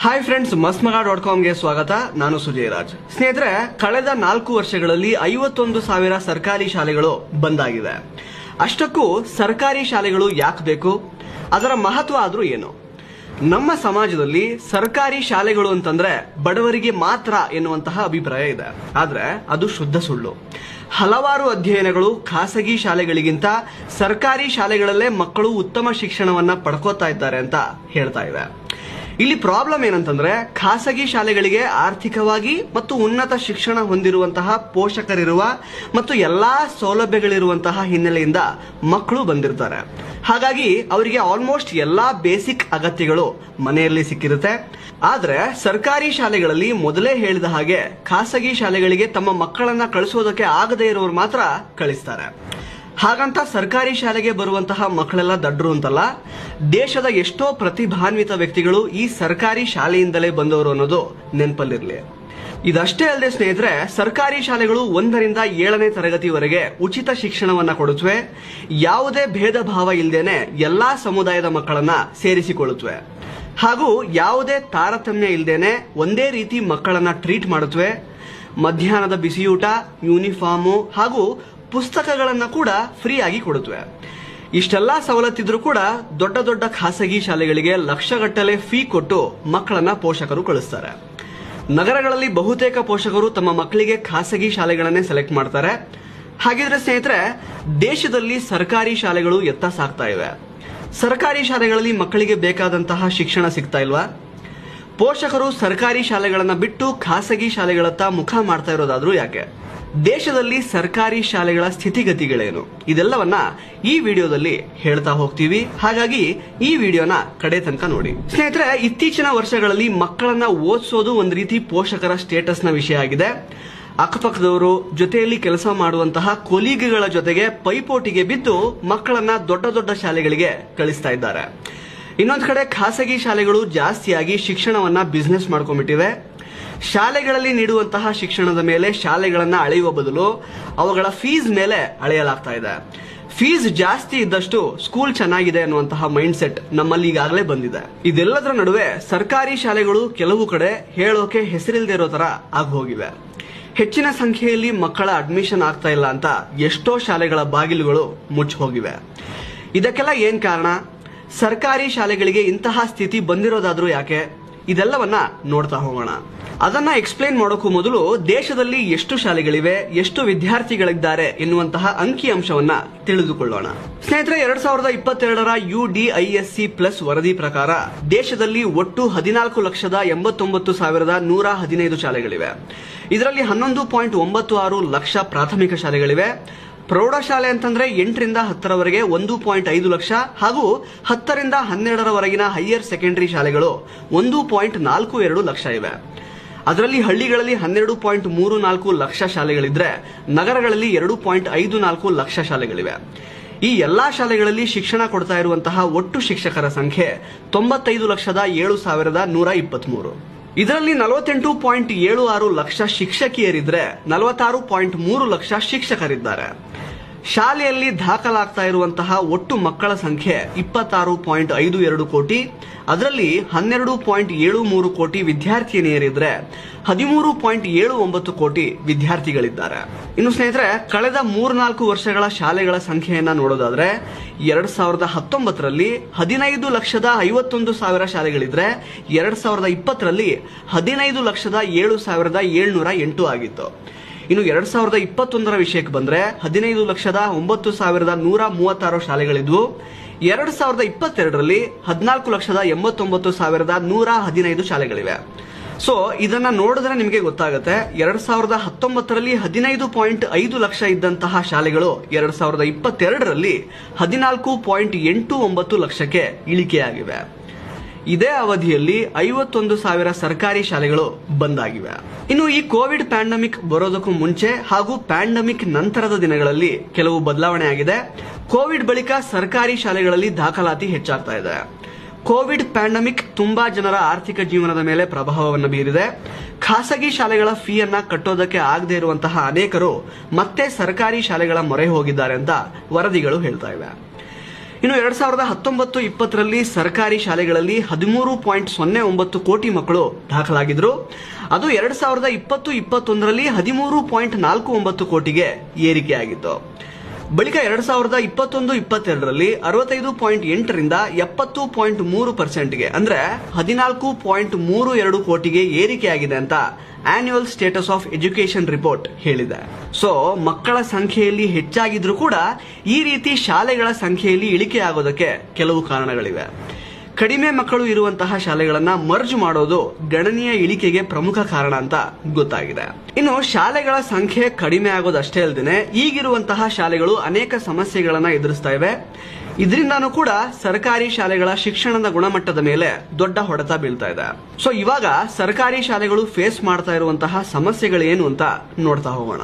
Hi friends, ಮಸ್ಮಗ.com ಗೆ ಸ್ವಾಗತ. ನಾನು ಸುಜಯ್ ರಾಜ್. ಸ್ನೇಹಿತರೆ, ಕಳೆದ 4 ವರ್ಷಗಳಲ್ಲಿ 51,000 ಸರ್ಕಾರಿ ಶಾಲೆಗಳು ಬಂದ್ ಆಗಿವೆ. ಅಷ್ಟಕ್ಕೂ ಸರ್ಕಾರಿ ಶಾಲೆಗಳು ಯಾಕೆ ಬೇಕು, ಅದರ ಮಹತ್ವ ಆದ್ರೂ ಏನು? ನಮ್ಮ ಸಮಾಜದಲ್ಲಿ ಸರ್ಕಾರಿ ಶಾಲೆಗಳು ಅಂತಂದ್ರೆ ಬಡವರಿಗೆ ಮಾತ್ರ ಎನ್ನುವಂತಹ ಅಭಿಪ್ರಾಯ ಇದೆ. ಆದ್ರೆ ಅದು ಶುದ್ಧ ಸುಳ್ಳು. ಹಲವಾರು ಅಧ್ಯಯನಗಳು ಖಾಸಗಿ ಶಾಲೆಗಳಿಗಿಂತ ಸರ್ಕಾರಿ ಶಾಲೆಗಳಲ್ಲೇ ಮಕ್ಕಳು ಉತ್ತಮ ಶಿಕ್ಷಣವನ್ನ ಪಡ್ಕೋತಾ ಇದ್ದಾರೆ ಅಂತ ಹೇಳ್ತಾ ಇವೆ. ಇಲ್ಲಿ ಪ್ರಾಬ್ಲಮ್ ಏನಂತಂದ್ರೆ, ಖಾಸಗಿ ಶಾಲೆಗಳಿಗೆ ಆರ್ಥಿಕವಾಗಿ ಮತ್ತು ಉನ್ನತ ಶಿಕ್ಷಣ ಹೊಂದಿರುವಂತಹ ಪೋಷಕರಿರುವ ಮತ್ತು ಎಲ್ಲಾ ಸೌಲಭ್ಯಗಳಿರುವಂತಹ ಹಿನ್ನೆಲೆಯಿಂದ ಮಕ್ಕಳು ಬಂದಿರ್ತಾರೆ. ಹಾಗಾಗಿ ಅವರಿಗೆ ಆಲ್ಮೋಸ್ಟ್ ಎಲ್ಲಾ ಬೇಸಿಕ್ ಅಗತ್ಯಗಳು ಮನೆಯಲ್ಲಿ ಸಿಕ್ಕಿರುತ್ತೆ. ಆದ್ರೆ ಸರ್ಕಾರಿ ಶಾಲೆಗಳಲ್ಲಿ ಮೊದಲೇ ಹೇಳಿದ ಹಾಗೆ ಖಾಸಗಿ ಶಾಲೆಗಳಿಗೆ ತಮ್ಮ ಮಕ್ಕಳನ್ನ ಕಳಿಸೋದಕ್ಕೆ ಆಗದೇ ಇರೋರು ಮಾತ್ರ ಕಳಿಸ್ತಾರೆ. ಹಾಗಂತ ಸರ್ಕಾರಿ ಶಾಲೆಗೆ ಬರುವಂತಹ ಮಕ್ಕಳೆಲ್ಲ ದಡ್ರು ಅಂತಲ್ಲ. ದೇಶದ ಎಷ್ಟೋ ಪ್ರತಿಭಾನ್ವಿತ ವ್ಯಕ್ತಿಗಳು ಈ ಸರ್ಕಾರಿ ಶಾಲೆಯಿಂದಲೇ ಬಂದವರು ಅನ್ನೋದು ನೆನಪಲ್ಲಿರಲಿ. ಇದಷ್ಟೇ ಅಲ್ಲದೆ ಸ್ನೇಹಿತರೆ, ಸರ್ಕಾರಿ ಶಾಲೆಗಳು 1ರಿಂದ 7ನೇ ತರಗತಿವರೆಗೆ ಉಚಿತ ಶಿಕ್ಷಣವನ್ನ ಕೊಡುತ್ತವೆ. ಯಾವುದೇ ಭೇದ ಭಾವ ಇಲ್ಲದೇನೆ ಎಲ್ಲಾ ಸಮುದಾಯದ ಮಕ್ಕಳನ್ನ ಸೇರಿಸಿಕೊಳ್ಳುತ್ತವೆ. ಹಾಗೂ ಯಾವುದೇ ತಾರತಮ್ಯ ಇಲ್ಲದೇನೆ ಒಂದೇ ರೀತಿ ಮಕ್ಕಳನ್ನ ಟ್ರೀಟ್ ಮಾಡುತ್ತವೆ. ಮಧ್ಯಾಹ್ನದ ಬಿಸಿಯೂಟ, ಯೂನಿಫಾರ್ಮು ಹಾಗೂ ಪುಸ್ತಕಗಳನ್ನ ಕೂಡ ಫ್ರೀ ಆಗಿ ಕೊಡುತ್ತವೆ. ಇಷ್ಟೆಲ್ಲಾ ಸವಲತ್ತಿದ್ರೂ ಕೂಡ ದೊಡ್ಡ ದೊಡ್ಡ ಖಾಸಗಿ ಶಾಲೆಗಳಿಗೆ ಲಕ್ಷಗಟ್ಟಲೆ ಫೀ ಕೊಟ್ಟು ಮಕ್ಕಳನ್ನ ಪೋಷಕರು ಕಳಿಸ್ತಾರೆ. ನಗರಗಳಲ್ಲಿ ಬಹುತೇಕ ಪೋಷಕರು ತಮ್ಮ ಮಕ್ಕಳಿಗೆ ಖಾಸಗಿ ಶಾಲೆಗಳನ್ನೇ ಸೆಲೆಕ್ಟ್ ಮಾಡ್ತಾರೆ. ಹಾಗಿದ್ರೆ ಸ್ನೇಹಿತರೆ, ದೇಶದಲ್ಲಿ ಸರ್ಕಾರಿ ಶಾಲೆಗಳು ಎತ್ತ ಸಾಗ್ತಾ ಇವೆ. ಸರ್ಕಾರಿ ಶಾಲೆಗಳಲ್ಲಿ ಮಕ್ಕಳಿಗೆ ಬೇಕಾದಂತಹ ಶಿಕ್ಷಣ ಸಿಗ್ತಾ ಇಲ್ವಾ? ಪೋಷಕರು ಸರ್ಕಾರಿ ಶಾಲೆಗಳನ್ನ ಬಿಟ್ಟು ಖಾಸಗಿ ಶಾಲೆಗಳತ್ತ ಮುಖ ಮಾಡ್ತಾ ಇರೋದಾದ್ರೂ ಯಾಕೆ? ದೇಶದಲ್ಲಿ ಸರ್ಕಾರಿ ಶಾಲೆಗಳ ಸ್ಥಿತಿಗತಿಗಳೇನು? ಇದೆಲ್ಲವನ್ನ ಈ ವಿಡಿಯೋದಲ್ಲಿ ಹೇಳ್ತಾ ಹೋಗ್ತೀವಿ. ಹಾಗಾಗಿ ಈ ವಿಡಿಯೋನ ಕಡೆ ತನಕ ನೋಡಿ. ಸ್ನೇಹಿತರೆ, ಇತ್ತೀಚಿನ ವರ್ಷಗಳಲ್ಲಿ ಮಕ್ಕಳನ್ನ ಓದಿಸೋದು ಒಂದು ರೀತಿ ಪೋಷಕರ ಸ್ಟೇಟಸ್ನ ವಿಷಯ ಆಗಿದೆ. ಅಕ್ಕಪಕ್ಕದವರು, ಜೊತೆಯಲ್ಲಿ ಕೆಲಸ ಮಾಡುವಂತಹ ಕೊಲೀಗ್ಗಳ ಜೊತೆಗೆ ಪೈಪೋಟಿಗೆ ಬಿದ್ದು ಮಕ್ಕಳನ್ನ ದೊಡ್ಡ ದೊಡ್ಡ ಶಾಲೆಗಳಿಗೆ ಕಳಿಸ್ತಾ ಇದ್ದಾರೆ. ಇನ್ನೊಂದು ಕಡೆ ಖಾಸಗಿ ಶಾಲೆಗಳು ಜಾಸ್ತಿಯಾಗಿ ಶಿಕ್ಷಣವನ್ನ ಬಿಸ್ನೆಸ್ ಮಾಡ್ಕೊಂಡ್ಬಿಟ್ಟಿವೆ. ಶಾಲೆಗಳಲ್ಲಿ ನೀಡುವಂತಹ ಶಿಕ್ಷಣದ ಮೇಲೆ ಶಾಲೆಗಳನ್ನ ಅಳೆಯುವ ಬದಲು ಅವುಗಳ ಫೀಸ್ ಮೇಲೆ ಅಳೆಯಲಾಗ್ತಾ ಇದೆ. ಫೀಸ್ ಜಾಸ್ತಿ ಇದ್ದಷ್ಟು ಸ್ಕೂಲ್ ಚೆನ್ನಾಗಿದೆ ಅನ್ನುವಂತಹ ಮೈಂಡ್ ಸೆಟ್ ನಮ್ಮಲ್ಲಿ ಈಗಾಗಲೇ ಬಂದಿದೆ. ಇದೆಲ್ಲದರ ನಡುವೆ ಸರ್ಕಾರಿ ಶಾಲೆಗಳು ಕೆಲವು ಕಡೆ ಹೇಳೋಕೆ ಹೆಸರಿಲ್ಲದೆ ಇರೋ ತರ ಆಗಿ ಹೋಗಿವೆ. ಹೆಚ್ಚಿನ ಸಂಖ್ಯೆಯಲ್ಲಿ ಮಕ್ಕಳ ಅಡ್ಮಿಷನ್ ಆಗ್ತಾ ಇಲ್ಲ ಅಂತ ಎಷ್ಟೋ ಶಾಲೆಗಳ ಬಾಗಿಲುಗಳು ಮುಚ್ಚಿ ಹೋಗಿವೆ. ಇದಕ್ಕೆಲ್ಲ ಏನ್ ಕಾರಣ? ಸರ್ಕಾರಿ ಶಾಲೆಗಳಿಗೆ ಇಂತಹ ಸ್ಥಿತಿ ಬಂದಿರೋದಾದ್ರೂ ಯಾಕೆ? ಇದೆಲ್ಲವನ್ನ ನೋಡ್ತಾ ಹೋಗೋಣ. ಅದನ್ನ ಎಕ್ಸ್ಪ್ಲೇನ್ ಮಾಡೋಕ್ಕೂ ಮೊದಲು ದೇಶದಲ್ಲಿ ಎಷ್ಟು ಶಾಲೆಗಳಿವೆ, ಎಷ್ಟು ವಿದ್ಯಾರ್ಥಿಗಳಿದ್ದಾರೆ ಎನ್ನುವಂತಹ ಅಂಕಿ ಅಂಶವನ್ನ ತಿಳಿದುಕೊಳ್ಳೋಣ. ಸ್ನೇಹಿತರೆ, 2022ರ UDISC+ ವರದಿ ಪ್ರಕಾರ ದೇಶದಲ್ಲಿ ಒಟ್ಟು 14,89,115 ಶಾಲೆಗಳಿವೆ. ಇದರಲ್ಲಿ 11.96 ಲಕ್ಷ ಪ್ರಾಥಮಿಕ ಶಾಲೆಗಳಿವೆ. ಪ್ರೌಢಶಾಲೆ ಅಂತಂದ್ರೆ 8ರಿಂದ 10ರವರೆಗೆ 1.5 ಲಕ್ಷ ಹಾಗೂ 10ರಿಂದ 12ರವರೆಗಿನ ಹೈಯರ್ ಸೆಕೆಂಡರಿ ಶಾಲೆಗಳು 1.42 ಲಕ್ಷ ಇವೆ. ಅದರಲ್ಲಿ ಹಳ್ಳಿಗಳಲ್ಲಿ 12.34 ಲಕ್ಷ ಶಾಲೆಗಳಿದ್ರೆ ನಗರಗಳಲ್ಲಿ 2.54 ಲಕ್ಷ ಶಾಲೆಗಳಿವೆ. ಈ ಎಲ್ಲಾ ಶಾಲೆಗಳಲ್ಲಿ ಶಿಕ್ಷಣ ಕೊಡ್ತಾ ಇರುವಂತಹ ಒಟ್ಟು ಶಿಕ್ಷಕರ ಸಂಖ್ಯೆ 95,07,123. ಇದರಲ್ಲಿ 48.76 ಲಕ್ಷ ಶಿಕ್ಷಕಿಯರಿದ್ರೆ 46.3 ಲಕ್ಷ ಶಿಕ್ಷಕರಿದ್ದಾರೆ. ಶಾಲೆಯಲ್ಲಿ ದಾಖಲಾಗ್ತಾ ಇರುವಂತಹ ಒಟ್ಟು ಮಕ್ಕಳ ಸಂಖ್ಯೆ 26.52 ಕೋಟಿ. ಅದರಲ್ಲಿ 12.73 ಕೋಟಿ ವಿದ್ಯಾರ್ಥಿನಿಯರಿದ್ರೆ 13.79 ಕೋಟಿ ವಿದ್ಯಾರ್ಥಿಗಳಿದ್ದಾರೆ. ಇನ್ನು ಸ್ನೇಹಿತರೆ, ಕಳೆದ 3-4 ವರ್ಷಗಳ ಶಾಲೆಗಳ ಸಂಖ್ಯೆಯನ್ನ ನೋಡೋದಾದ್ರೆ 2019ರಲ್ಲಿ 15,51,000 ಶಾಲೆಗಳಿದ್ರೆ 2020ರಲ್ಲಿ 15,07,708 ಆಗಿತ್ತು. ಇನ್ನು 2021ರ ವಿಷಯಕ್ಕೆ ಬಂದ್ರೆ 15,09,136 ಶಾಲೆಗಳಿದ್ವು. 2022ರಲ್ಲಿ 14,89,115 ಶಾಲೆಗಳಿವೆ. ಸೊ ಇದನ್ನ ನೋಡಿದ್ರೆ ನಿಮಗೆ ಗೊತ್ತಾಗುತ್ತೆ, 2019ರಲ್ಲಿ 15.5 ಲಕ್ಷ ಇದ್ದಂತಹ ಶಾಲೆಗಳು 2022ರಲ್ಲಿ 14.89 ಲಕ್ಷಕ್ಕೆ ಇಳಿಕೆಯಾಗಿವೆ. ಇದೇ ಅವಧಿಯಲ್ಲಿ 51,000 ಸರ್ಕಾರಿ ಶಾಲೆಗಳು ಬಂದಾಗಿವೆ. ಇನ್ನು ಈ ಕೋವಿಡ್ ಪ್ಯಾಂಡಮಿಕ್ ಬರೋದಕ್ಕೂ ಮುಂಚೆ ಹಾಗೂ ಪ್ಯಾಂಡಮಿಕ್ ನಂತರದ ದಿನಗಳಲ್ಲಿ ಕೆಲವು ಬದಲಾವಣೆ ಆಗಿದೆ. ಕೋವಿಡ್ ಬಳಿಕ ಸರ್ಕಾರಿ ಶಾಲೆಗಳಲ್ಲಿ ದಾಖಲಾತಿ ಹೆಚ್ಚಾಗ್ತಾ ಇದೆ. ಕೋವಿಡ್ ಪ್ಯಾಂಡಮಿಕ್ ತುಂಬಾ ಜನರ ಆರ್ಥಿಕ ಜೀವನದ ಮೇಲೆ ಪ್ರಭಾವವನ್ನು ಬೀರಿದೆ. ಖಾಸಗಿ ಶಾಲೆಗಳ ಫೀಯನ್ನ ಕಟ್ಟೋದಕ್ಕೆ ಆಗದೆ ಇರುವಂತಹ ಅನೇಕರು ಮತ್ತೆ ಸರ್ಕಾರಿ ಶಾಲೆಗಳ ಮೊರೆ ಹೋಗಿದ್ದಾರೆ ಅಂತ ವರದಿಗಳು ಹೇಳ್ತಾ ಇವೆ. ಇನ್ನು 2019-20 ಸರ್ಕಾರಿ ಶಾಲೆಗಳಲ್ಲಿ 13.09 ಕೋಟಿ ಮಕ್ಕಳು ದಾಖಲಾಗಿದ್ರು. ಅದು 2020-21 13.49 ಕೋಟಿಗೆ ಏರಿಕೆಯಾಗಿತ್ತು. ಬಳಿಕ 2021-22 65.8 ರಿಂದ 70.3%ಗೆ ಅಂದ್ರೆ 14.32 ಕೋಟಿಗೆ ಏರಿಕೆಯಾಗಿದೆ ಅಂತ annual status of education report ಹೇಳಿದೆ. ಸೊ ಮಕ್ಕಳ ಸಂಖ್ಯೆಯಲ್ಲಿ ಹೆಚ್ಚಾಗಿದ್ರೂ ಕೂಡ ಈ ರೀತಿ ಶಾಲೆಗಳ ಸಂಖ್ಯೆಯಲ್ಲಿ ಇಳಿಕೆ ಆಗೋದಕ್ಕೆ ಕೆಲವು ಕಾರಣಗಳಿವೆ. ಕಡಿಮೆ ಮಕ್ಕಳು ಇರುವಂತಹ ಶಾಲೆಗಳನ್ನ ಮರ್ಜ್ ಮಾಡೋದು ಗಣನೀಯ ಇಳಿಕೆಗೆ ಪ್ರಮುಖ ಕಾರಣ ಅಂತ ಗೊತ್ತಾಗಿದೆ. ಇನ್ನು ಶಾಲೆಗಳ ಸಂಖ್ಯೆ ಕಡಿಮೆ ಆಗೋದಷ್ಟೇ ಅಲ್ಲದೆ ಈಗಿರುವಂತಹ ಶಾಲೆಗಳು ಅನೇಕ ಸಮಸ್ಯೆಗಳನ್ನ ಎದುರಿಸ್ತಾ ಇವೆ. ಇದರಿಂದಾನೂ ಕೂಡ ಸರ್ಕಾರಿ ಶಾಲೆಗಳ ಶಿಕ್ಷಣದ ಗುಣಮಟ್ಟದ ಮೇಲೆ ದೊಡ್ಡ ಹೊಡೆತ ಬೀಳ್ತಾ ಇದೆ. ಸೊ ಇವಾಗ ಸರ್ಕಾರಿ ಶಾಲೆಗಳು ಫೇಸ್ ಮಾಡ್ತಾ ಇರುವಂತಹ ಸಮಸ್ಯೆಗಳೇನು ಅಂತ ನೋಡ್ತಾ ಹೋಗೋಣ.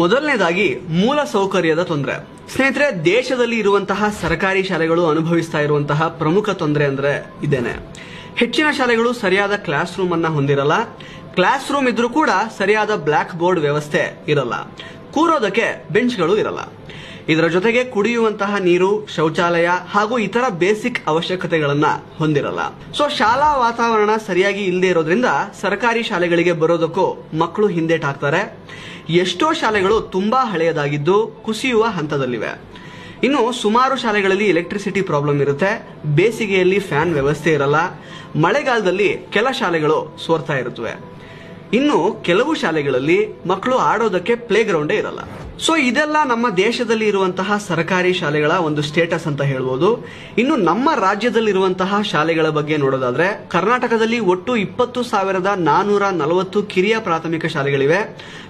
ಮೊದಲನೇದಾಗಿ ಮೂಲ ಸೌಕರ್ಯದ ತೊಂದರೆ. ಸ್ನೇಹಿತರೆ, ದೇಶದಲ್ಲಿ ಇರುವಂತಹ ಸರ್ಕಾರಿ ಶಾಲೆಗಳು ಅನುಭವಿಸ್ತಾ ಇರುವಂತಹ ಪ್ರಮುಖ ತೊಂದರೆ ಅಂದ್ರೆ ಇದೇನೆ. ಹೆಚ್ಚಿನ ಶಾಲೆಗಳು ಸರಿಯಾದ ಕ್ಲಾಸ್ ರೂಮ್ ಅನ್ನ ಹೊಂದಿರಲ್ಲ. ಕ್ಲಾಸ್ ರೂಮ್ ಇದ್ರೂ ಕೂಡ ಸರಿಯಾದ ಬ್ಲಾಕ್ ಬೋರ್ಡ್ ವ್ಯವಸ್ಥೆ ಇರಲ್ಲ. ಕೂರೋದಕ್ಕೆ ಬೆಂಚ್ಗಳು ಇರಲ್ಲ. ಇದರ ಜೊತೆಗೆ ಕುಡಿಯುವಂತಹ ನೀರು, ಶೌಚಾಲಯ ಹಾಗೂ ಇತರ ಬೇಸಿಕ್ ಅವಶ್ಯಕತೆಗಳನ್ನ ಹೊಂದಿರಲ್ಲ. ಸೊ ಶಾಲಾ ವಾತಾವರಣ ಸರಿಯಾಗಿ ಇಲ್ಲದೆ ಇರೋದ್ರಿಂದ ಸರ್ಕಾರಿ ಶಾಲೆಗಳಿಗೆ ಬರೋದಕ್ಕೂ ಮಕ್ಕಳು ಹಿಂದೇಟಾಗ್ತಾರೆ. ಎಷ್ಟೋ ಶಾಲೆಗಳು ತುಂಬಾ ಹಳೆಯದಾಗಿದ್ದು ಕುಸಿಯುವ ಹಂತದಲ್ಲಿವೆ. ಇನ್ನು ಸುಮಾರು ಶಾಲೆಗಳಲ್ಲಿ ಎಲೆಕ್ಟ್ರಿಸಿಟಿ ಪ್ರಾಬ್ಲಮ್ ಇರುತ್ತೆ. ಬೇಸಿಗೆಯಲ್ಲಿ ಫ್ಯಾನ್ ವ್ಯವಸ್ಥೆ ಇರಲ್ಲ. ಮಳೆಗಾಲದಲ್ಲಿ ಕೆಲ ಶಾಲೆಗಳು ಸೋರ್ತಾ ಇರುತ್ತವೆ. ಇನ್ನು ಕೆಲವು ಶಾಲೆಗಳಲ್ಲಿ ಮಕ್ಕಳು ಆಡೋದಕ್ಕೆ ಪ್ಲೇ ಗ್ರೌಂಡೇ ಇರಲ್ಲ. ಸೊ ಇದೆಲ್ಲ ನಮ್ಮ ದೇಶದಲ್ಲಿ ಇರುವಂತಹ ಸರ್ಕಾರಿ ಶಾಲೆಗಳ ಒಂದು ಸ್ಟೇಟಸ್ ಅಂತ ಹೇಳ್ಬೋದು. ಇನ್ನು ನಮ್ಮ ರಾಜ್ಯದಲ್ಲಿರುವಂತಹ ಶಾಲೆಗಳ ಬಗ್ಗೆ ನೋಡೋದಾದ್ರೆ ಕರ್ನಾಟಕದಲ್ಲಿ ಒಟ್ಟು 20,440 ಕಿರಿಯ ಪ್ರಾಥಮಿಕ ಶಾಲೆಗಳಿವೆ.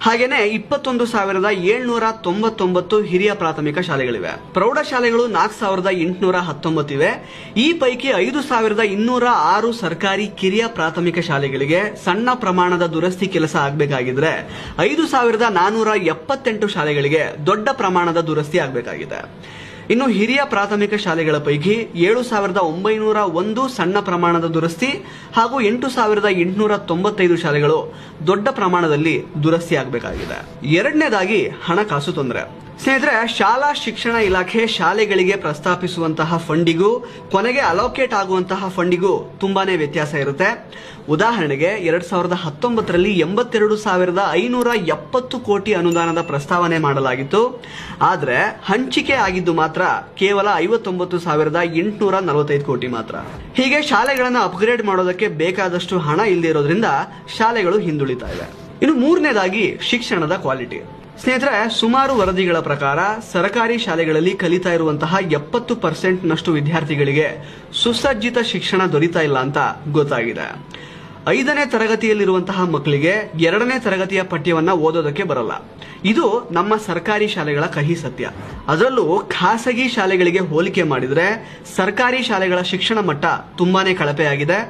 ಹಾಗೇನೆ 21,799 ಹಿರಿಯ ಪ್ರಾಥಮಿಕ ಶಾಲೆಗಳಿವೆ. ಪ್ರೌಢಶಾಲೆಗಳು 4,819 ಇವೆ. ಈ ಪೈಕಿ 5,206 ಸರ್ಕಾರಿ ಕಿರಿಯ ಪ್ರಾಥಮಿಕ ಶಾಲೆಗಳಿಗೆ ಸಣ್ಣ ಪ್ರಮಾಣದ ದುರಸ್ತಿ ಕೆಲಸ ಆಗಬೇಕಾಗಿದ್ರೆ 5,478 ಶಾಲೆಗಳಿಗೆ ದೊಡ್ಡ ಪ್ರಮಾಣದ ದುರಸ್ತಿ ಆಗಬೇಕಾಗಿದೆ. ಇನ್ನು ಹಿರಿಯ ಪ್ರಾಥಮಿಕ ಶಾಲೆಗಳ ಪೈಕಿ 7,901 ಸಣ್ಣ ಪ್ರಮಾಣದ ದುರಸ್ತಿ ಹಾಗೂ 8,895 ಶಾಲೆಗಳು ದೊಡ್ಡ ಪ್ರಮಾಣದಲ್ಲಿ ದುರಸ್ತಿ ಆಗಬೇಕಾಗಿದೆ. ಎರಡನೇದಾಗಿ ಹಣಕಾಸು ತೊಂದರೆ. ಸ್ನೇಹಿತರೆ, ಶಾಲಾ ಶಿಕ್ಷಣ ಇಲಾಖೆ ಶಾಲೆಗಳಿಗೆ ಪ್ರಸ್ತಾಪಿಸುವಂತಹ ಫಂಡಿಗೂ ಕೊನೆಗೆ ಅಲೋಕೇಟ್ ಆಗುವಂತಹ ಫಂಡಿಗೂ ತುಂಬಾನೇ ವ್ಯತ್ಯಾಸ ಇರುತ್ತೆ. ಉದಾಹರಣೆಗೆ 2019 82,570 ಕೋಟಿ ಅನುದಾನದ ಪ್ರಸ್ತಾವನೆ ಮಾಡಲಾಗಿತ್ತು. ಆದ್ರೆ ಹಂಚಿಕೆ ಆಗಿದ್ದು ಮಾತ್ರ ಕೇವಲ 59,845 ಕೋಟಿ ಮಾತ್ರ. ಹೀಗೆ ಶಾಲೆಗಳನ್ನು ಅಪ್ಗ್ರೇಡ್ ಮಾಡೋದಕ್ಕೆ ಬೇಕಾದಷ್ಟು ಹಣ ಇಲ್ಲದಿರೋದ್ರಿಂದ ಶಾಲೆಗಳು ಹಿಂದುಳಿತಾ ಇವೆ. ಇನ್ನು ಮೂರನೇದಾಗಿ ಶಿಕ್ಷಣದ ಕ್ವಾಲಿಟಿ. ಸ್ನೇಹಿತರೆ, ಸುಮಾರು ವರದಿಗಳ ಪ್ರಕಾರ ಸರ್ಕಾರಿ ಶಾಲೆಗಳಲ್ಲಿ ಕಲಿತಾ ಇರುವಂತಹ 70% ನಷ್ಟು ವಿದ್ಯಾರ್ಥಿಗಳಿಗೆ ಸುಸಜ್ಜಿತ ಶಿಕ್ಷಣ ದೊರೀತಾ ಇಲ್ಲ ಅಂತ ಗೊತ್ತಾಗಿದೆ. 5ನೇ ತರಗತಿಯಲ್ಲಿರುವಂತಹ ಮಕ್ಕಳಿಗೆ 2ನೇ ತರಗತಿಯ ಪಠ್ಯವನ್ನ ಓದೋದಕ್ಕೆ ಬರಲ್ಲ. ಇದು ನಮ್ಮ ಸರ್ಕಾರಿ ಶಾಲೆಗಳ ಕಹಿ ಸತ್ಯ. ಅದರಲ್ಲೂ ಖಾಸಗಿ ಶಾಲೆಗಳಿಗೆ ಹೋಲಿಕೆ ಮಾಡಿದ್ರೆ ಸರ್ಕಾರಿ ಶಾಲೆಗಳ ಶಿಕ್ಷಣ ಮಟ್ಟ ತುಂಬಾನೇ ಕಳಪೆಯಾಗಿದೆ.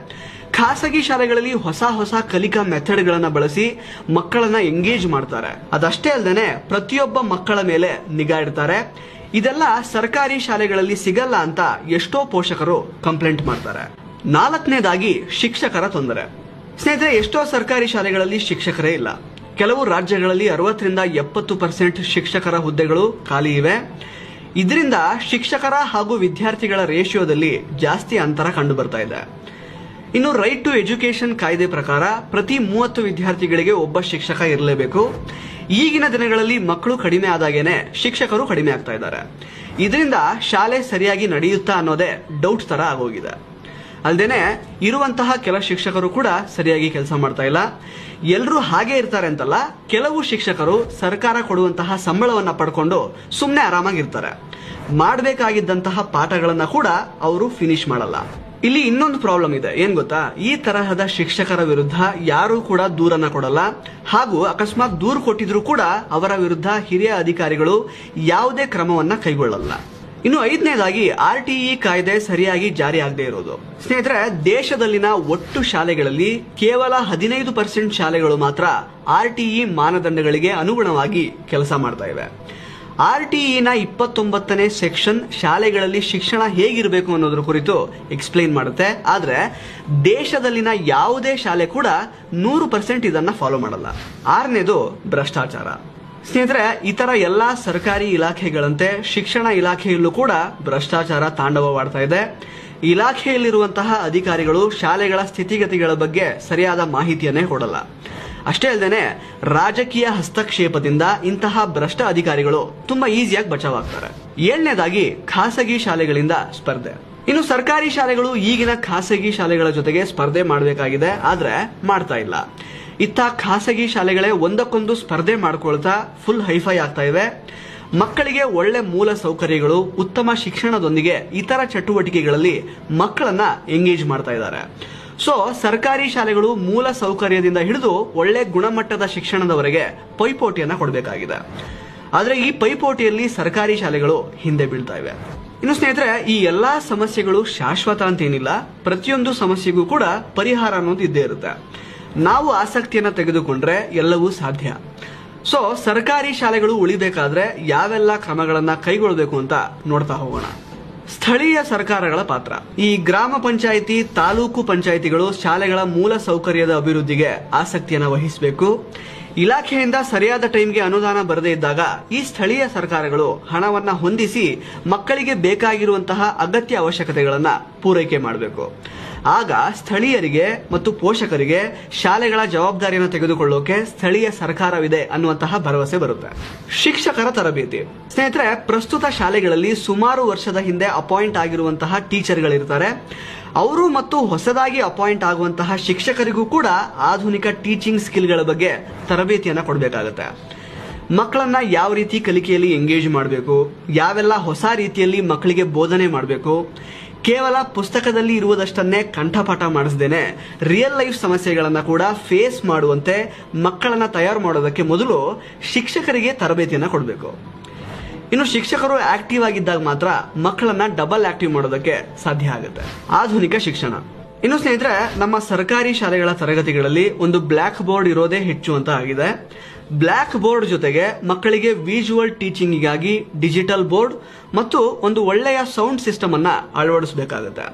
ಖಾಸಗಿ ಶಾಲೆಗಳಲ್ಲಿ ಹೊಸ ಕಲಿಕಾ ಮೆಥಡ್ಗಳನ್ನ ಬಳಸಿ ಮಕ್ಕಳನ್ನ ಎಂಗೇಜ್ ಮಾಡ್ತಾರೆ. ಅದಷ್ಟೇ ಅಲ್ಲದೆ ಪ್ರತಿಯೊಬ್ಬ ಮಕ್ಕಳ ಮೇಲೆ ನಿಗಾ ಇಡ್ತಾರೆ. ಇದೆಲ್ಲ ಸರ್ಕಾರಿ ಶಾಲೆಗಳಲ್ಲಿ ಸಿಗಲ್ಲ ಅಂತ ಎಷ್ಟೋ ಪೋಷಕರು ಕಂಪ್ಲೇಂಟ್ ಮಾಡ್ತಾರೆ. ನಾಲ್ಕನೇದಾಗಿ ಶಿಕ್ಷಕರ ತೊಂದರೆ. ಸ್ನೇಹಿತರೆ, ಎಷ್ಟೋ ಸರ್ಕಾರಿ ಶಾಲೆಗಳಲ್ಲಿ ಶಿಕ್ಷಕರೇ ಇಲ್ಲ. ಕೆಲವು ರಾಜ್ಯಗಳಲ್ಲಿ 60ರಿಂದ 70% ಶಿಕ್ಷಕರ ಹುದ್ದೆಗಳು ಖಾಲಿ ಇವೆ. ಇದರಿಂದ ಶಿಕ್ಷಕರ ಹಾಗೂ ವಿದ್ಯಾರ್ಥಿಗಳ ರೇಷಿಯೋದಲ್ಲಿ ಜಾಸ್ತಿ ಅಂತರ ಕಂಡು ಬರ್ತಾ ಇದೆ. ಇನ್ನು ರೈಟ್ ಟು ಎಜುಕೇಶನ್ ಕಾಯ್ದೆ ಪ್ರಕಾರ ಪ್ರತಿ 30 ವಿದ್ಯಾರ್ಥಿಗಳಿಗೆ ಒಬ್ಬ ಶಿಕ್ಷಕ ಇರಲೇಬೇಕು. ಈಗಿನ ದಿನಗಳಲ್ಲಿ ಮಕ್ಕಳು ಕಡಿಮೆ ಆದಾಗೇನೆ ಶಿಕ್ಷಕರು ಕಡಿಮೆ ಆಗ್ತಾ ಇದ್ದಾರೆ. ಇದರಿಂದ ಶಾಲೆ ಸರಿಯಾಗಿ ನಡೆಯುತ್ತಾ ಅನ್ನೋದೇ ಡೌಟ್ ತರ ಆಗೋಗಿದೆ. ಅಲ್ಲದೇನೆ ಇರುವಂತಹ ಕೆಲ ಶಿಕ್ಷಕರು ಕೂಡ ಸರಿಯಾಗಿ ಕೆಲಸ ಮಾಡ್ತಾ ಇಲ್ಲ. ಎಲ್ಲರೂ ಹಾಗೆ ಇರ್ತಾರೆ ಅಂತಲ್ಲ, ಕೆಲವು ಶಿಕ್ಷಕರು ಸರ್ಕಾರ ಕೊಡುವಂತಹ ಸಂಬಳವನ್ನ ಪಡ್ಕೊಂಡು ಸುಮ್ಮನೆ ಆರಾಮಾಗಿರ್ತಾರೆ. ಮಾಡಬೇಕಾಗಿದ್ದಂತಹ ಪಾಠಗಳನ್ನ ಕೂಡ ಅವರು ಫಿನಿಶ್ ಮಾಡಲ್ಲ. ಇಲ್ಲಿ ಇನ್ನೊಂದು ಪ್ರಾಬ್ಲಮ್ ಇದೆ. ಏನ್ ಗೊತ್ತಾ, ಈ ತರಹದ ಶಿಕ್ಷಕರ ವಿರುದ್ಧ ಯಾರು ಕೂಡ ದೂರನ್ನ ಕೊಡಲ್ಲ. ಹಾಗೂ ಅಕಸ್ಮಾತ್ ದೂರು ಕೊಟ್ಟಿದ್ರು ಕೂಡ ಅವರ ವಿರುದ್ಧ ಹಿರಿಯ ಅಧಿಕಾರಿಗಳು ಯಾವುದೇ ಕ್ರಮವನ್ನ ಕೈಗೊಳ್ಳಲ್ಲ. ಇನ್ನು 5ನೇದಾಗಿ RTE ಕಾಯ್ದೆ ಸರಿಯಾಗಿ ಜಾರಿ ಆಗದೆ ಇರೋದು. ಸ್ನೇಹಿತರೆ, ದೇಶದಲ್ಲಿನ ಒಟ್ಟು ಶಾಲೆಗಳಲ್ಲಿ ಕೇವಲ 15% ಶಾಲೆಗಳು ಮಾತ್ರ RTE ಮಾನದಂಡಗಳಿಗೆ ಅನುಗುಣವಾಗಿ ಕೆಲಸ ಮಾಡ್ತಾ ಇವೆ. RTEನ 29ನೇ ಸೆಕ್ಷನ್ ಶಾಲೆಗಳಲ್ಲಿ ಶಿಕ್ಷಣ ಹೇಗಿರಬೇಕು ಅನ್ನೋದ್ರ ಕುರಿತು ಎಕ್ಸ್ಪ್ಲೈನ್ ಮಾಡುತ್ತೆ. ಆದ್ರೆ ದೇಶದಲ್ಲಿನ ಯಾವುದೇ ಶಾಲೆ ಕೂಡ 100% ಇದನ್ನ ಫಾಲೋ ಮಾಡಲ್ಲ. 6ನೇದು ಭ್ರಷ್ಟಾಚಾರ. ಸ್ನೇಹಿತರೆ, ಇತರ ಎಲ್ಲಾ ಸರ್ಕಾರಿ ಇಲಾಖೆಗಳಂತೆ ಶಿಕ್ಷಣ ಇಲಾಖೆಯಲ್ಲೂ ಕೂಡ ಭ್ರಷ್ಟಾಚಾರ ತಾಂಡವವಾಡ್ತಾ ಇದೆ. ಇಲಾಖೆಯಲ್ಲಿರುವಂತಹ ಅಧಿಕಾರಿಗಳು ಶಾಲೆಗಳ ಸ್ಥಿತಿಗತಿಗಳ ಬಗ್ಗೆ ಸರಿಯಾದ ಮಾಹಿತಿಯನ್ನೇ ಕೊಡಲ್ಲ. ಅಷ್ಟೇ ಅಲ್ಲದೆ ರಾಜಕೀಯ ಹಸ್ತಕ್ಷೇಪದಿಂದ ಇಂತಹ ಭ್ರಷ್ಟ ಅಧಿಕಾರಿಗಳು ತುಂಬಾ ಈಸಿಯಾಗಿ ಬಚಾವಾಗ್ತಾರೆ. 7ನೇದಾಗಿ ಖಾಸಗಿ ಶಾಲೆಗಳಿಂದ ಸ್ಪರ್ಧೆ. ಇನ್ನು ಸರ್ಕಾರಿ ಶಾಲೆಗಳು ಈಗಿನ ಖಾಸಗಿ ಶಾಲೆಗಳ ಜೊತೆಗೆ ಸ್ಪರ್ಧೆ ಮಾಡಬೇಕಾಗಿದೆ, ಆದ್ರೆ ಮಾಡ್ತಾ ಇಲ್ಲ. ಇತ್ತ ಖಾಸಗಿ ಶಾಲೆಗಳೇ ಒಂದಕ್ಕೊಂದು ಸ್ಪರ್ಧೆ ಮಾಡ್ಕೊಳ್ತಾ ಫುಲ್ ಹೈಫೈ ಆಗ್ತಾ ಇವೆ. ಮಕ್ಕಳಿಗೆ ಒಳ್ಳೆ ಮೂಲ ಸೌಕರ್ಯಗಳು, ಉತ್ತಮ ಶಿಕ್ಷಣದೊಂದಿಗೆ ಇತರ ಚಟುವಟಿಕೆಗಳಲ್ಲಿ ಮಕ್ಕಳನ್ನ ಎಂಗೇಜ್ ಮಾಡ್ತಾ ಇದ್ದಾರೆ. ಸೊ ಸರ್ಕಾರಿ ಶಾಲೆಗಳು ಮೂಲ ಸೌಕರ್ಯದಿಂದ ಹಿಡಿದು ಒಳ್ಳೆ ಗುಣಮಟ್ಟದ ಶಿಕ್ಷಣದವರೆಗೆ ಪೈಪೋಟಿಯನ್ನ ಕೊಡಬೇಕಾಗಿದೆ. ಆದ್ರೆ ಈ ಪೈಪೋಟಿಯಲ್ಲಿ ಸರ್ಕಾರಿ ಶಾಲೆಗಳು ಹಿಂದೆ ಬೀಳ್ತಾ ಇವೆ. ಇನ್ನು ಸ್ನೇಹಿತರೆ, ಈ ಎಲ್ಲಾ ಸಮಸ್ಯೆಗಳು ಶಾಶ್ವತ ಅಂತೇನಿಲ್ಲ. ಪ್ರತಿಯೊಂದು ಸಮಸ್ಯೆಗೂ ಕೂಡ ಪರಿಹಾರ ಅನ್ನೋದು ಇದ್ದೇ ಇರುತ್ತೆ. ನಾವು ಆಸಕ್ತಿಯನ್ನ ತೆಗೆದುಕೊಂಡ್ರೆ ಎಲ್ಲವೂ ಸಾಧ್ಯ. ಸೊ ಸರ್ಕಾರಿ ಶಾಲೆಗಳು ಉಳಿಬೇಕಾದ್ರೆ ಯಾವೆಲ್ಲ ಕ್ರಮಗಳನ್ನ ಕೈಗೊಳ್ಳಬೇಕು ಅಂತ ನೋಡ್ತಾ ಹೋಗೋಣ. ಸ್ಥಳೀಯ ಸರ್ಕಾರಗಳ ಪಾತ್ರ. ಈ ಗ್ರಾಮ ಪಂಚಾಯಿತಿ, ತಾಲೂಕು ಪಂಚಾಯಿತಿಗಳು ಶಾಲೆಗಳ ಮೂಲ ಸೌಕರ್ಯದ ಅಭಿವೃದ್ಧಿಗೆ ಆಸಕ್ತಿಯನ್ನು ವಹಿಸಬೇಕು. ಇಲಾಖೆಯಿಂದ ಸರಿಯಾದ ಟೈಮ್ಗೆ ಅನುದಾನ ಬರದೇ ಇದ್ದಾಗ ಈ ಸ್ಥಳೀಯ ಸರ್ಕಾರಗಳು ಹಣವನ್ನ ಹೊಂದಿಸಿ ಮಕ್ಕಳಿಗೆ ಬೇಕಾಗಿರುವಂತಹ ಅಗತ್ಯ ಅವಶ್ಯಕತೆಗಳನ್ನ ಪೂರೈಕೆ ಮಾಡಬೇಕು. ಆಗ ಸ್ಥಳೀಯರಿಗೆ ಮತ್ತು ಪೋಷಕರಿಗೆ ಶಾಲೆಗಳ ಜವಾಬ್ದಾರಿಯನ್ನು ತೆಗೆದುಕೊಳ್ಳೋಕೆ ಸ್ಥಳೀಯ ಸರ್ಕಾರವಿದೆ ಅನ್ನುವಂತಹ ಭರವಸೆ ಬರುತ್ತೆ. ಶಿಕ್ಷಕರ ತರಬೇತಿ. ಸ್ನೇಹಿತರೆ, ಪ್ರಸ್ತುತ ಶಾಲೆಗಳಲ್ಲಿ ಸುಮಾರು ವರ್ಷದ ಹಿಂದೆ ಅಪಾಯಿಂಟ್ ಆಗಿರುವಂತಹ ಟೀಚರ್ಗಳಿರ್ತಾರೆ. ಅವರು ಮತ್ತು ಹೊಸದಾಗಿ ಅಪಾಯಿಂಟ್ ಆಗುವಂತಹ ಶಿಕ್ಷಕರಿಗೂ ಕೂಡ ಆಧುನಿಕ ಟೀಚಿಂಗ್ ಸ್ಕಿಲ್ಗಳ ಬಗ್ಗೆ ತರಬೇತಿಯನ್ನ ಕೊಡಬೇಕಾಗುತ್ತೆ. ಮಕ್ಕಳನ್ನ ಯಾವ ರೀತಿ ಕಲಿಕೆಯಲ್ಲಿ ಎಂಗೇಜ್ ಮಾಡಬೇಕು, ಯಾವೆಲ್ಲ ಹೊಸ ರೀತಿಯಲ್ಲಿ ಮಕ್ಕಳಿಗೆ ಬೋಧನೆ ಮಾಡಬೇಕು, ಕೇವಲ ಪುಸ್ತಕದಲ್ಲಿ ಇರುವುದಷ್ಟನ್ನೇ ಕಂಠಪಾಠ ಮಾಡಿಸದೇನೆ ರಿಯಲ್ ಲೈಫ್ ಸಮಸ್ಯೆಗಳನ್ನ ಕೂಡ ಫೇಸ್ ಮಾಡುವಂತೆ ಮಕ್ಕಳನ್ನ ತಯಾರು ಮಾಡೋದಕ್ಕೆ ಮೊದಲು ಶಿಕ್ಷಕರಿಗೆ ತರಬೇತಿಯನ್ನ ಕೊಡಬೇಕು. ಇನ್ನು ಶಿಕ್ಷಕರು ಆಕ್ಟಿವ್ ಆಗಿದ್ದಾಗ ಮಾತ್ರ ಮಕ್ಕಳನ್ನ ಡಬಲ್ ಆಕ್ಟಿವ್ ಮಾಡೋದಕ್ಕೆ ಸಾಧ್ಯ ಆಗುತ್ತೆ. ಆಧುನಿಕ ಶಿಕ್ಷಣ. ಇನ್ನು ಸ್ನೇಹಿತರೆ, ನಮ್ಮ ಸರ್ಕಾರಿ ಶಾಲೆಗಳ ತರಗತಿಗಳಲ್ಲಿ ಒಂದು ಬ್ಲಾಕ್ ಬೋರ್ಡ್ ಇರೋದೇ ಹೆಚ್ಚು ಅಂತ ಆಗಿದೆ. ಬ್ಲಾಕ್ ಬೋರ್ಡ್ ಜೊತೆಗೆ ಮಕ್ಕಳಿಗೆ ವಿಜುವಲ್ ಟೀಚಿಂಗಿಗಾಗಿ ಡಿಜಿಟಲ್ ಬೋರ್ಡ್ ಮತ್ತು ಒಂದು ಒಳ್ಳೆಯ ಸೌಂಡ್ ಸಿಸ್ಟಮ್ ಅನ್ನ ಅಳವಡಿಸಬೇಕಾಗುತ್ತೆ.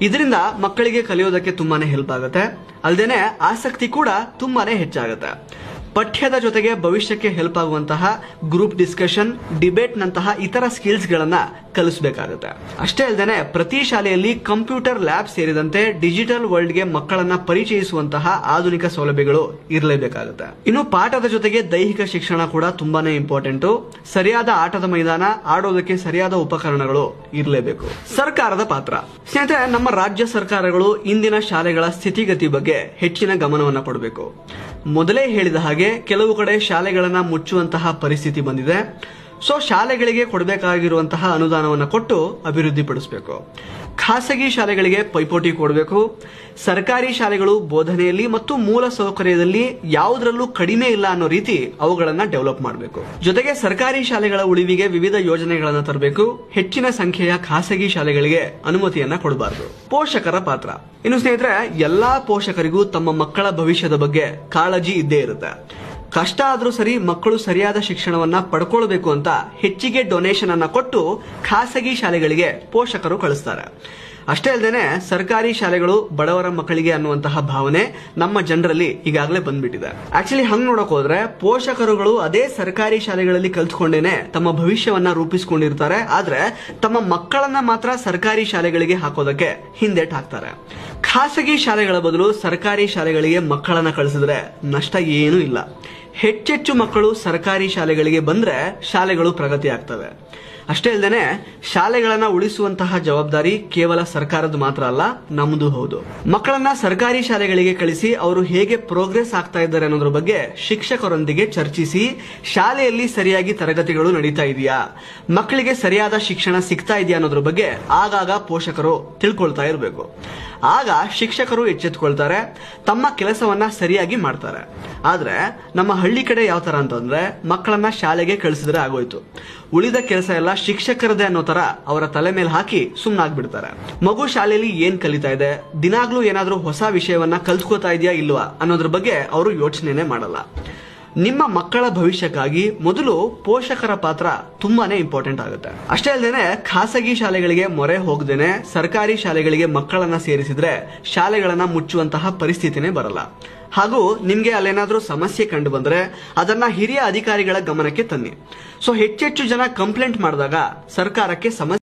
ಇದರಿಂದ ಮಕ್ಕಳಿಗೆ ಕಲಿಯೋದಕ್ಕೆ ತುಂಬಾನೇ ಹೆಲ್ಪ್ ಆಗುತ್ತೆ. ಅಲ್ಲದೆ ಆಸಕ್ತಿ ಕೂಡ ತುಂಬಾನೇ ಹೆಚ್ಚಾಗುತ್ತೆ. ಪಠ್ಯದ ಜೊತೆಗೆ ಭವಿಷ್ಯಕ್ಕೆ ಹೆಲ್ಪ್ ಆಗುವಂತಹ ಗ್ರೂಪ್ ಡಿಸ್ಕಷನ್, ಡಿಬೇಟ್ ನಂತಹ ಇತರ ಸ್ಕಿಲ್ಸ್ ಗಳನ್ನ ಕಲಿಸಬೇಕಾಗುತ್ತೆ. ಅಷ್ಟೇ ಅಲ್ಲದೆ ಪ್ರತಿ ಶಾಲೆಯಲ್ಲಿ ಕಂಪ್ಯೂಟರ್ ಲ್ಯಾಬ್ ಸೇರಿದಂತೆ ಡಿಜಿಟಲ್ ವರ್ಲ್ಡ್ ಗೆ ಮಕ್ಕಳನ್ನ ಪರಿಚಯಿಸುವಂತಹ ಆಧುನಿಕ ಸೌಲಭ್ಯಗಳು ಇರಲೇಬೇಕಾಗುತ್ತೆ. ಇನ್ನು ಪಾಠದ ಜೊತೆಗೆ ದೈಹಿಕ ಶಿಕ್ಷಣ ಕೂಡ ತುಂಬಾನೇ ಇಂಪಾರ್ಟೆಂಟ್. ಸರಿಯಾದ ಆಟದ ಮೈದಾನ, ಆಡೋದಕ್ಕೆ ಸರಿಯಾದ ಉಪಕರಣಗಳು ಇರಲೇಬೇಕು. ಸರ್ಕಾರದ ಪಾತ್ರ. ಸ್ನೇಹಿತರೆ, ನಮ್ಮ ರಾಜ್ಯ ಸರ್ಕಾರಗಳು ಇಂದಿನ ಶಾಲೆಗಳ ಸ್ಥಿತಿಗತಿ ಬಗ್ಗೆ ಹೆಚ್ಚಿನ ಗಮನವನ್ನು ಕೊಡಬೇಕು. ಮೊದಲೇ ಹೇಳಿದ ಹಾಗೆ ಕೆಲವು ಕಡೆ ಶಾಲೆಗಳನ್ನ ಮುಚ್ಚುವಂತಹ ಪರಿಸ್ಥಿತಿ ಬಂದಿದೆ. ಸೊ ಶಾಲೆಗಳಿಗೆ ಕೊಡಬೇಕಾಗಿರುವಂತಹ ಅನುದಾನವನ್ನು ಕೊಟ್ಟು ಅಭಿವೃದ್ಧಿ ಪಡಿಸಬೇಕು. ಖಾಸಗಿ ಶಾಲೆಗಳಿಗೆ ಪೈಪೋಟಿ ಕೊಡಬೇಕು. ಸರ್ಕಾರಿ ಶಾಲೆಗಳು ಬೋಧನೆಯಲ್ಲಿ ಮತ್ತು ಮೂಲ ಸೌಕರ್ಯದಲ್ಲಿ ಯಾವುದರಲ್ಲೂ ಕಡಿಮೆ ಇಲ್ಲ ಅನ್ನೋ ರೀತಿ ಅವುಗಳನ್ನ ಡೆವಲಪ್ ಮಾಡಬೇಕು. ಜೊತೆಗೆ ಸರ್ಕಾರಿ ಶಾಲೆಗಳ ಉಳಿವಿಗೆ ವಿವಿಧ ಯೋಜನೆಗಳನ್ನು ತರಬೇಕು. ಹೆಚ್ಚಿನ ಸಂಖ್ಯೆಯ ಖಾಸಗಿ ಶಾಲೆಗಳಿಗೆ ಅನುಮತಿಯನ್ನ ಕೊಡಬಾರದು. ಪೋಷಕರ ಪಾತ್ರ. ಇನ್ನು ಸ್ನೇಹಿತರೆ, ಎಲ್ಲಾ ಪೋಷಕರಿಗೂ ತಮ್ಮ ಮಕ್ಕಳ ಭವಿಷ್ಯದ ಬಗ್ಗೆ ಕಾಳಜಿ ಇದ್ದೇ ಇರುತ್ತೆ. ಕಷ್ಟ ಆದ್ರೂ ಸರಿ ಮಕ್ಕಳು ಸರಿಯಾದ ಶಿಕ್ಷಣವನ್ನ ಪಡ್ಕೊಳ್ಬೇಕು ಅಂತ ಹೆಚ್ಚಿಗೆ ಡೊನೇಷನ್ ಅನ್ನ ಕೊಟ್ಟು ಖಾಸಗಿ ಶಾಲೆಗಳಿಗೆ ಪೋಷಕರು ಕಳಿಸ್ತಾರೆ. ಅಷ್ಟೇ ಅಲ್ಲದೆ ಸರ್ಕಾರಿ ಶಾಲೆಗಳು ಬಡವರ ಮಕ್ಕಳಿಗೆ ಅನ್ನುವಂತಹ ಭಾವನೆ ನಮ್ಮ ಜನರಲ್ಲಿ ಈಗಾಗಲೇ ಬಂದ್ಬಿಟ್ಟಿದೆ. ಆಕ್ಚುಲಿ ಹಂಗ್ ನೋಡಕ್ ಹೋದ್ರೆ ಪೋಷಕರುಗಳು ಅದೇ ಸರ್ಕಾರಿ ಶಾಲೆಗಳಲ್ಲಿ ಕಲ್ತ್ಕೊಂಡೇನೆ ತಮ್ಮ ಭವಿಷ್ಯವನ್ನ ರೂಪಿಸಿಕೊಂಡಿರ್ತಾರೆ. ಆದ್ರೆ ತಮ್ಮ ಮಕ್ಕಳನ್ನ ಮಾತ್ರ ಸರ್ಕಾರಿ ಶಾಲೆಗಳಿಗೆ ಹಾಕೋದಕ್ಕೆ ಹಿಂದೇಟ್ ಹಾಕ್ತಾರೆ. ಖಾಸಗಿ ಶಾಲೆಗಳ ಬದಲು ಸರ್ಕಾರಿ ಶಾಲೆಗಳಿಗೆ ಮಕ್ಕಳನ್ನ ಕಳಿಸಿದ್ರೆ ನಷ್ಟ ಏನೂ ಇಲ್ಲ. ಹೆಚ್ಚೆಚ್ಚು ಮಕ್ಕಳು ಸರ್ಕಾರಿ ಶಾಲೆಗಳಿಗೆ ಬಂದ್ರೆ ಶಾಲೆಗಳು ಪ್ರಗತಿ ಆಗ್ತವೆ. ಅಷ್ಟೇ ಅಲ್ಲದೆ ಶಾಲೆಗಳನ್ನ ಉಳಿಸುವಂತಹ ಜವಾಬ್ದಾರಿ ಕೇವಲ ಸರ್ಕಾರದ ಮಾತ್ರ ಅಲ್ಲ, ನಮ್ದು ಹೌದು. ಮಕ್ಕಳನ್ನ ಸರ್ಕಾರಿ ಶಾಲೆಗಳಿಗೆ ಕಳಿಸಿ ಅವರು ಹೇಗೆ ಪ್ರೋಗ್ರೆಸ್ ಆಗ್ತಾ ಇದ್ದಾರೆ ಅನ್ನೋದ್ರ ಬಗ್ಗೆ ಶಿಕ್ಷಕರೊಂದಿಗೆ ಚರ್ಚಿಸಿ ಶಾಲೆಯಲ್ಲಿ ಸರಿಯಾಗಿ ತರಗತಿಗಳು ನಡೀತಾ ಇದೆಯಾ, ಮಕ್ಕಳಿಗೆ ಸರಿಯಾದ ಶಿಕ್ಷಣ ಸಿಗ್ತಾ ಇದೆಯಾ ಅನ್ನೋದ್ರ ಬಗ್ಗೆ ಆಗಾಗ ಪೋಷಕರು ತಿಳ್ಕೊಳ್ತಾ ಇರಬೇಕು. ಆಗ ಶಿಕ್ಷಕರು ಎಚ್ಚೆತ್ತುಕೊಳ್ತಾರೆ, ತಮ್ಮ ಕೆಲಸವನ್ನ ಸರಿಯಾಗಿ ಮಾಡ್ತಾರೆ. ಆದ್ರೆ ನಮ್ಮ ಹಳ್ಳಿ ಕಡೆ ಯಾವ ತರ ಅಂತಂದ್ರೆ ಮಕ್ಕಳನ್ನ ಶಾಲೆಗೆ ಕಳಿಸಿದ್ರೆ ಆಗೋಯ್ತು, ಉಳಿದ ಕೆಲಸ ಎಲ್ಲ ಶಿಕ್ಷಕರದೇ ಅನ್ನೋ ತರ ಅವರ ತಲೆ ಮೇಲೆ ಹಾಕಿ ಸುಮ್ಮನಾಗ್ಬಿಡ್ತಾರೆ. ಮಗು ಶಾಲೆಯಲ್ಲಿ ಏನ್ ಕಲಿತಾ ಇದೆ, ದಿನಾಗ್ಲೂ ಏನಾದ್ರೂ ಹೊಸ ವಿಷಯವನ್ನ ಕಲ್ತ್ಕೋತಾ ಇದೆಯಾ ಇಲ್ವಾ ಅನ್ನೋದ್ರ ಬಗ್ಗೆ ಅವರು ಯೋಚನೆನೇ ಮಾಡಲ್ಲ. ನಿಮ್ಮ ಮಕ್ಕಳ ಭವಿಷ್ಯಕ್ಕಾಗಿ ಮೊದಲು ಪೋಷಕರ ಪಾತ್ರ ತುಂಬಾನೇ ಇಂಪಾರ್ಟೆಂಟ್ ಆಗುತ್ತೆ. ಅಷ್ಟೇ ಅಲ್ಲದೆ ಖಾಸಗಿ ಶಾಲೆಗಳಿಗೆ ಮೊರೆ ಹೋಗದೇನೆ ಸರ್ಕಾರಿ ಶಾಲೆಗಳಿಗೆ ಮಕ್ಕಳನ್ನ ಸೇರಿಸಿದ್ರೆ ಶಾಲೆಗಳನ್ನ ಮುಚ್ಚುವಂತಹ ಪರಿಸ್ಥಿತಿನೇ ಬರಲ್ಲ. ಹಾಗೂ ನಿಮ್ಗೆ ಅಲ್ಲೇನಾದ್ರೂ ಸಮಸ್ಯೆ ಕಂಡು ಬಂದ್ರೆ ಅದನ್ನ ಹಿರಿಯ ಅಧಿಕಾರಿಗಳ ಗಮನಕ್ಕೆ ತನ್ನಿ. ಸೊ ಹೆಚ್ಚೆಚ್ಚು ಜನ ಕಂಪ್ಲೇಂಟ್ ಮಾಡಿದಾಗ ಸರ್ಕಾರಕ್ಕೆ ಸಮಸ್ಯೆ